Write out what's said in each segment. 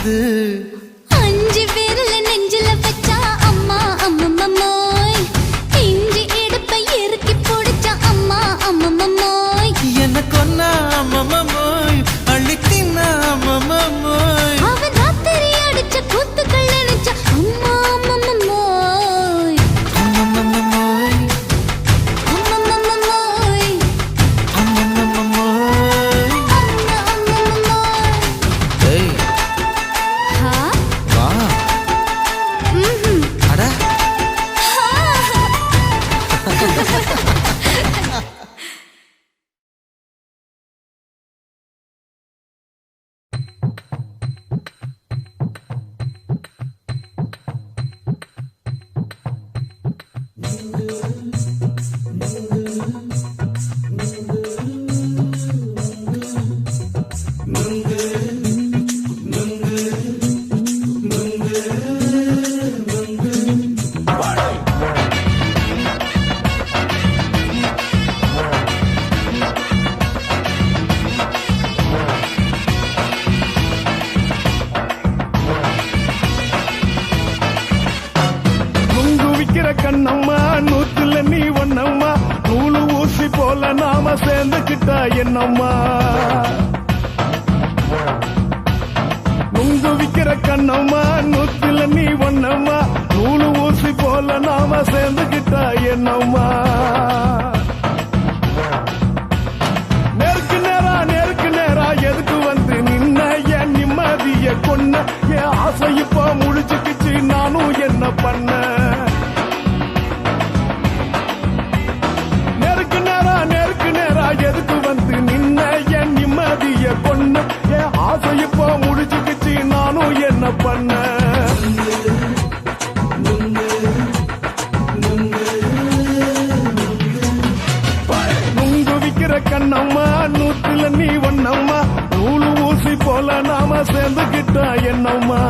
இருக்குது. 5 விரல நெஞ்சில வச்சா அம்மா அம்மம்மோய், இஞ்சி இடுப்பை இறுக்கி பிடிச்சா அம்மா அம்மம்மோய், என்ன கொன்னா அம்மம்மோய், அள்ளித்தின்னா அம்மம்மோய், அவன் ராத்திரி அடிச்ச கூத்துக்கள் நினைச்சா அம்மா அம்மம்மோய், அம்மம்மோய், அம்மம்மோய், அம்மம்மோய். அம்மா அம்மம்மோய். ஏய் ஹா வா. ம்ஹும். அட நுங்கு விக்கிற கண்ணம்மா, நூத்துல நீ ஒண்ணம்மா, நூலு ஊசி போல நாம சேர்ந்துக்கிட்டா என்னம்மா. நுங்கு விக்கிற கண்ணம்மா, நூத்துல நீ ஒண்ணம்மா, நூலு ஊசி போல நாம சேர்ந்துக்கிட்டா என்னம்மா. நேருக்கு நேரா எதுக்கு வந்து நின்ன, என் நிம்மதிய கொன்ன, என் ஆசை இப்ப முழிச்சுக்கிச்சு, நானும் என்ன பண்ண. நேருக்கு நேரா எதுக்கு வந்து நின்ன, என் நிம்மதிய கொன்ன, என் ஆசை இப்ப முழிச்சுக்கிச்சு, நானும் என்ன பண்ண. நுங்கு விக்கிற கண்ணம்மா, நூத்துல நீ ஒண்ணம்மா, நூலு ஊசி போல நாம சேர்ந்துக்கிட்டா என்னம்மா.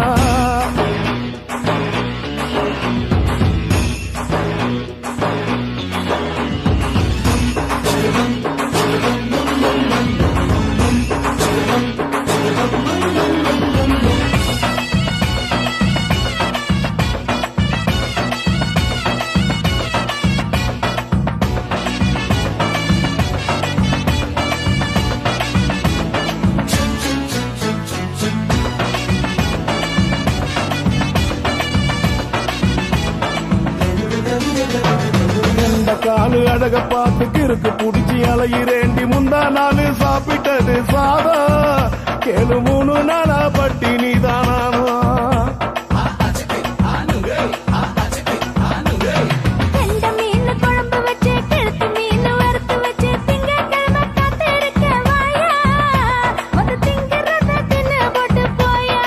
இந்த காலு அழக பார்த்து கிறுக்கு புடிச்சி அலையிறேண்டி, முந்தா நாள் சாப்பிட்டது சாதம், கேளு 3 நாளா பட்டினி தானானோ. கெண்ட மீன் குழம்பு வச்சு, கெளுத்து மீன் வறுத்து வச்சு, திங்கட்கிழமை காத்திருக்க வாயா, வந்து திங்கிறத தின்னு போட்டு போயா.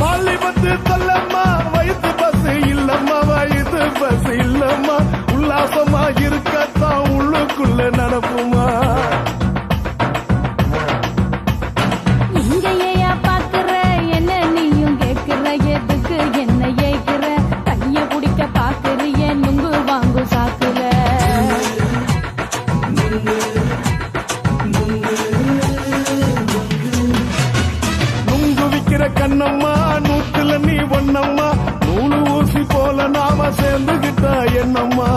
பள்ளி பத்து சொல்லம்மா, வயிற்று பஸ் இல்லம்மா, வயிற்று பஸ் இல்லம்மா, உல்லாசமா இருக்கத்தான் உள்ளுக்குள்ள நடப்புமா. இங்கேயா பாக்குற, என்ன நீயும் கேக்குற, எதுக்கு என்ன ஏய்க்கிற, கைய பிடிக்க பாக்குறிய, நுங்கு வாங்கு சாக்குற. நுங்கு விக்கிற கண்ணம்மா, நூத்துல நீ ஒண்ணம்மா, நூலு ஊசி போல நாம சேர்ந்துகிட்டா என்னம்மா.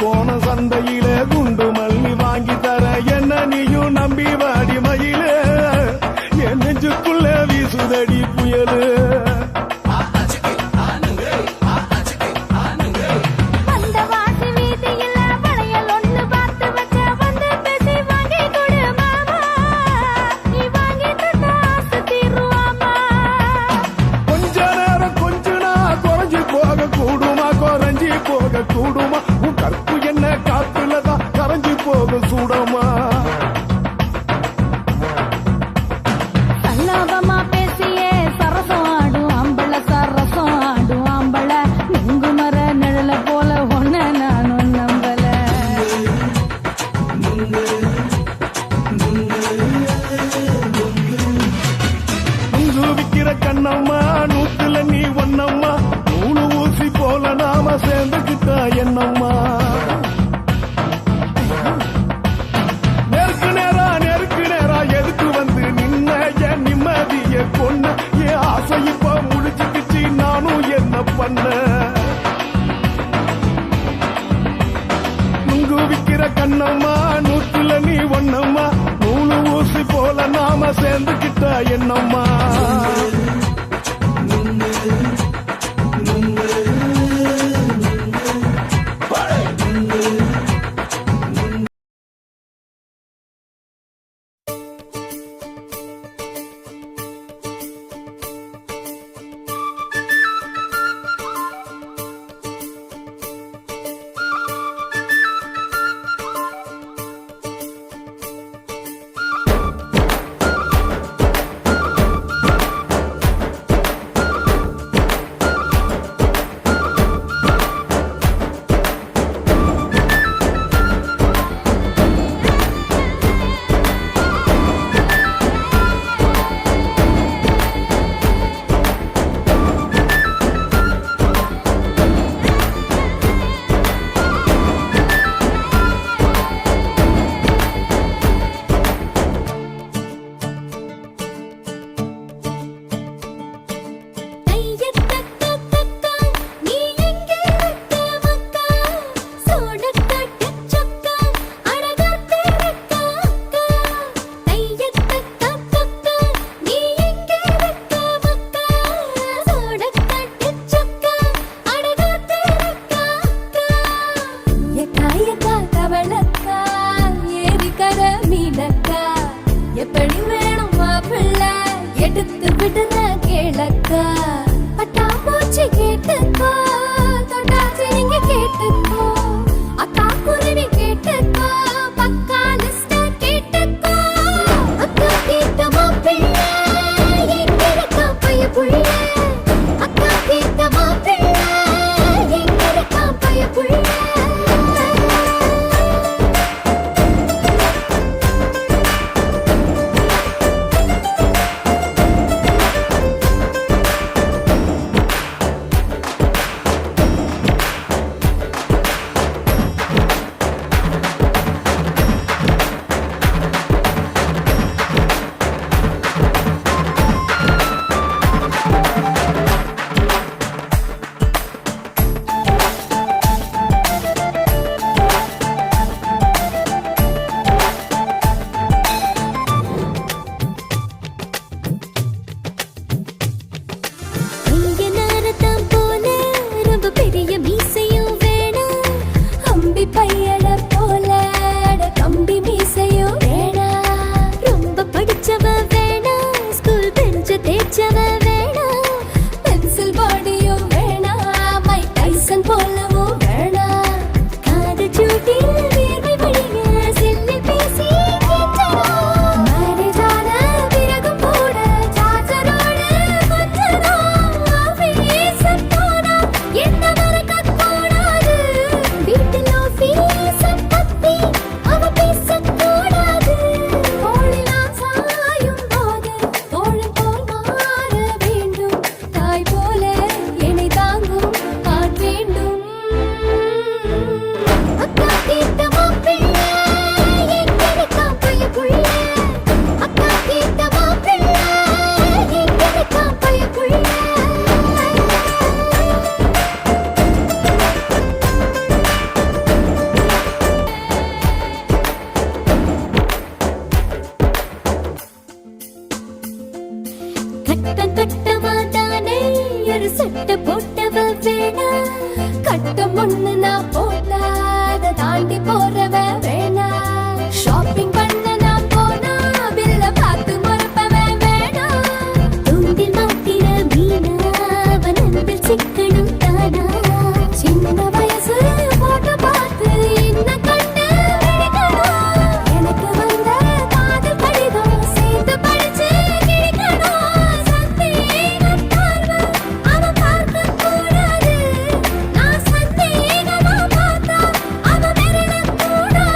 கோண சந்தையிலே குண்டு மல்லி வாங்கி தர, என்ன நீயும் நம்பி வாடி மயிலே, என் நெஞ்சுக்குள்ள வீசுதடி புயலு. அந்த வாசி வீதியில வளையல் ஒண்ணு பார்த்து வச்ச, வந்து பேசி வாங்கி கொடு மாமா, நீ வாங்கி தந்தா ஆசை தீருவாமா. கொஞ்ச நேரம் கொஞ்சனா குறைஞ்சு போக கூடுமா, குறைஞ்சி போக கூடுமா, உன் கற்பு என்ன காத்துலதான் கரைஞ்சு போக சூடமா. சல்லாபமா பேசியே சேர்ந்துக்கிட்டா என்னம்மா நெருக்கு நேரா எதுக்கு வந்து நின்ன என் நிம்மதிய கொன்ன என் ஆசை இப்ப முடிச்சுக்கிச்சு நானும் என்ன பண்ண நுங்கு விக்கிற கண்ணம்மா நூற்றுல நீ ஒன்னம்மா நூலு ஊசி போல நாம சேர்ந்துக்கிட்டா என்னம்மா சட்டை போட்டவ வேணா கட்டம் ஒண்ணு நான் போட்டா அதை தாண்டி போறவ வேணா ஷாப்பிங் பண்ண நான் போனா பில்ல பார்த்து மறப்பவ வேணா தூண்டில் மாட்டின மீனா அவன் அன்பில் சிக்கணும் தானா சின்ன வயசு போட்டோ பார்த்து என்ன கண்டு விழிக்கணும் எனக்கு வந்த காதல் கடிதம் சேர்ந்து படிச்சு கிழிக்கணும் சந்தேகத்தார்வ அவன் பார்க்க கூடாது நான் சந்தேகமா பார்த்தா அவன் விரல கூடாது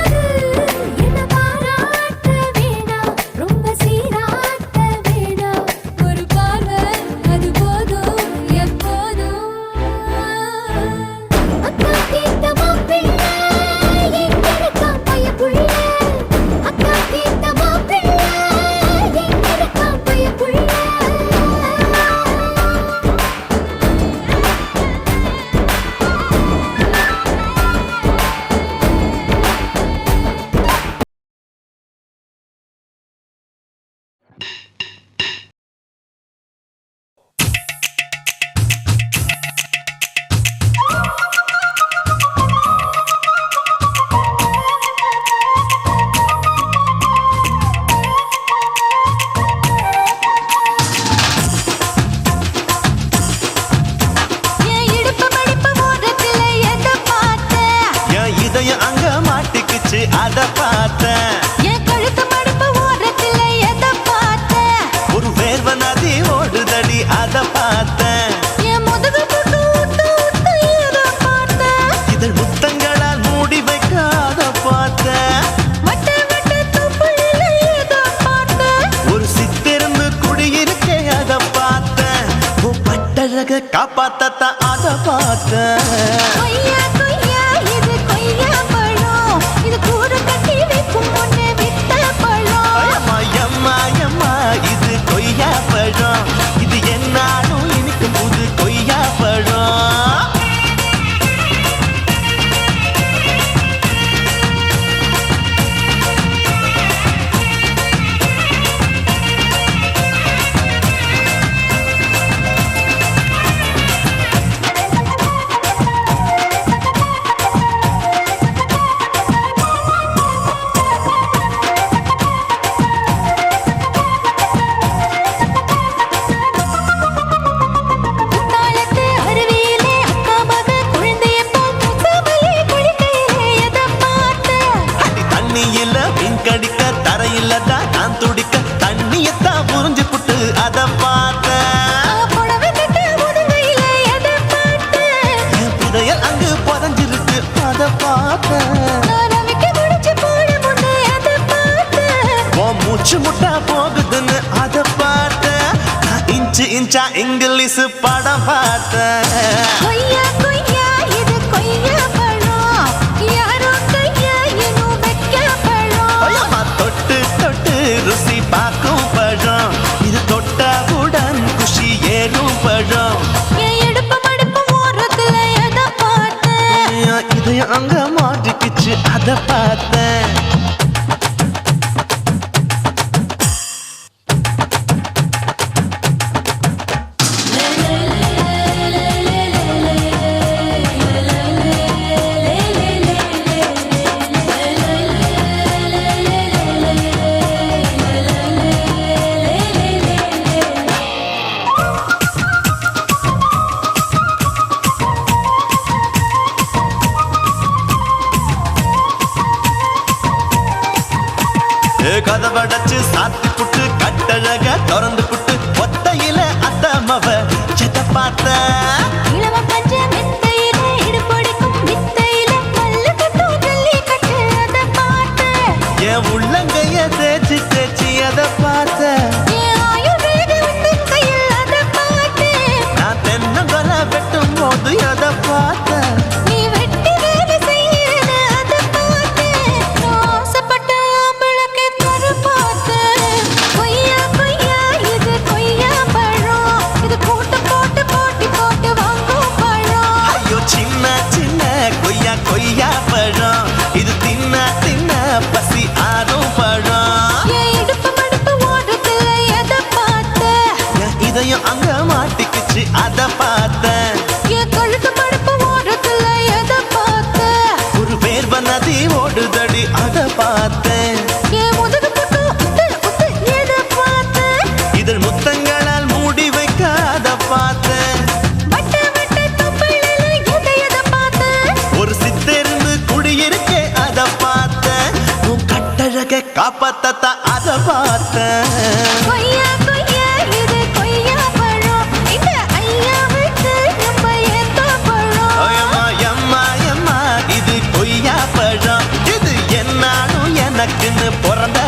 கட்டழக காப்பாத்தத்த அத பார்த்த கொய்யா கொய்யா இது கொய்யா பழம் இது கூட கட்டி வைக்கும் முன்னே வித்த பழம் எம்மா எம்மா இது கொய்யா பழம் இது என்னாலும் இனிக்கும் புது கொய்யா பழம் தாளத்து அருவியிலே அக்கா மக குழந்தைய போல் முகமலே குளிக்கையிலே எதை பார்த்த அடி தண்ணியில மீன் கடிக்க தரையில தான் நான் துடிக்க தண்ணியத்தான் புரிஞ்சு புட்டு அத பார்த்த புடவை கட்ட முதுகையிலே எதை பார்த்த என் புதையல் அங்கு புதஞ்சிருக்கு அத பார்த்த நான் அவைக்கு முடிச்சு போட முன்னே எதை பார்த்த உன் மூச்சு முட்டா போகுதுன்னு அத பார்த்த நான் இன்ச்சு இன்ச்சா இங்கிலீஷ் படம் பார்த்தேன் கொய்யா கொய்யா இது கொய்யா பழம் யாரோ கையா இன்னும் வைக்க பழம் ஐயம்மா தொட்டு தொட்டு ருசி பார்க்கும் பழம் இது தொட்டாவுடன் குஷி ஏறும் பழம் என் இடுப்பு மடுப்பு ஓரத்துல எதை பார்த்தேன் என் இதயம் அங்க மாட்டிக்கிச்சு அத பார்த்தேன் கதவடைச்சு சாத்தி புட்டு கட்டழக திறந்து புட்டு ஒத்தையில அத்தமவ செத்த பார்த்த இளவ பஞ்ச மெத்தையிலே இடுப்பொடிக்கும் வித்தையிலே கல்லு கட்டும் ஜல்லி கட்டு அதை பார்த்தேன் என் உள்ளங்கைய தேய்ச்சி தேய்ச்சி அத பார்த்த என் ஆயுர்வேத உந்தன் கையில் அதை பார்த்தேன் நான் தென்னங்கொலை வெட்டும் போது அத பார்த்த நீ வெட்டி வேலை செய்யறது அதை பார்த்தேன் நான் ஆசைப்பட்ட ஆம்பளுக்கு தர பார்த்தேன் கொய்யா கொய்யா இது கொய்யா பழம் இது கூட்டு போட்டு போட்டி போட்டு வாங்கும் பழம் ஐயோ சின்ன சின்ன கொய்யா கொய்யா பழம் இது தின்ன தின்ன பசி ஆறும் பழம் என் இடுப்பு மடுப்பு ஓடுறதுல எதை பார்த்தேன் என் இதயம் அங்க மாட்டிக்கிச்சு அத பார்த்தேன் என் கழுத்து மடுப்பு ஓடுறதுல எதை பார்த்தேன் ஒரு வேர்வ நதி ஓடுதடி அத பார்த்தேன் என் முதுகு பக்கம் உத்து உத்து எதை பார்த்தேன் இதழ் முத்தங்களால் மூடி வைக்க அத பார்த்தேன் வட்ட வட்ட தொப்பையில எதை பார்த்தேன் ஒரு சித்தெருந்து குடியிருக்கே அத பார்த்தேன் உன் கட்டழக காப்பாத்தத்த அத பார்த்தேன் கொய்யா கொய்யா இது கொய்யா பழம் இந்த ஐயாவுக்கு நம்ம ஏத்த பழம் ஐயம்மா எம்மா எம்மா இது கொய்யா பழம் இது என்னாலும் எனக்குன்னு பிறந்த